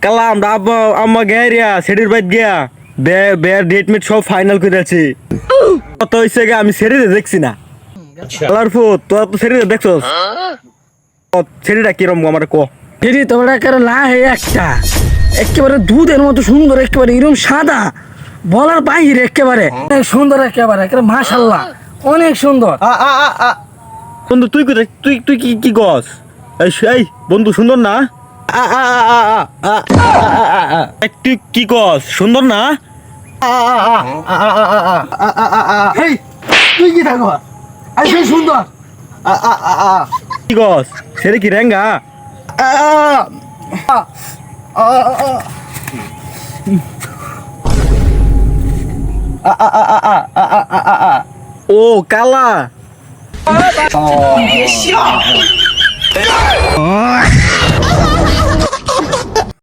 কালা আমরা আম্মা গেরিয়া সেটির বাইত গিয়া বের ডেট মিট সব ফাইনাল করে আছি। কত হইছে গে আমি সেটিতে দেখছি না। কালার ফুট তোরা তো সেটিতে দেখছস, সেটিটা কিরম আমার ক। ফেরি তোমার একেবারে লাহে একটা একেবারে দুধের মতো সুন্দর, একেবারে এরকম সাদা বলার বাইরে, একেবারে অনেক সুন্দর, একেবারে একেবারে মাশাআল্লাহ অনেক সুন্দর। বন্ধু তুই কোথায়, তুই তুই কি কি গস? এই বন্ধু সুন্দর না? তুই কি কস সুন্দর না? এই তুই কি থাকো আই সুন্দর কি গস সেরে কি রেঙ্গা? ও কালা